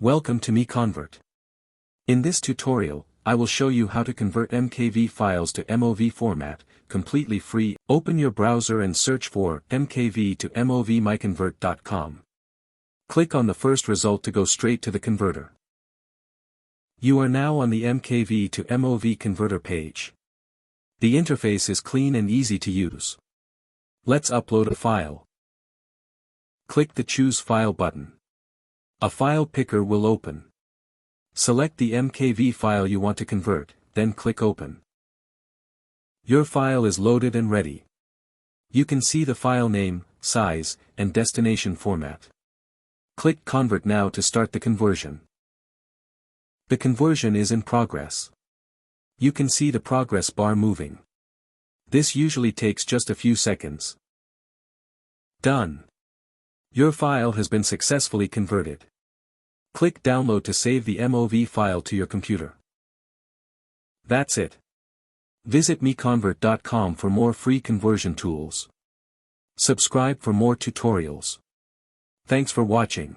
Welcome to MiConvert. In this tutorial, I will show you how to convert MKV files to MOV format, completely free. Open your browser and search for MKV to MOV MiConvert.com. Click on the first result to go straight to the converter. You are now on the MKV to MOV converter page. The interface is clean and easy to use. Let's upload a file. Click the Choose File button. A file picker will open. Select the MKV file you want to convert, then click Open. Your file is loaded and ready. You can see the file name, size, and destination format. Click Convert now to start the conversion. The conversion is in progress. You can see the progress bar moving. This usually takes just a few seconds. Done. Your file has been successfully converted. Click Download to save the MOV file to your computer. That's it. Visit MiConvert.com for more free conversion tools. Subscribe for more tutorials. Thanks for watching.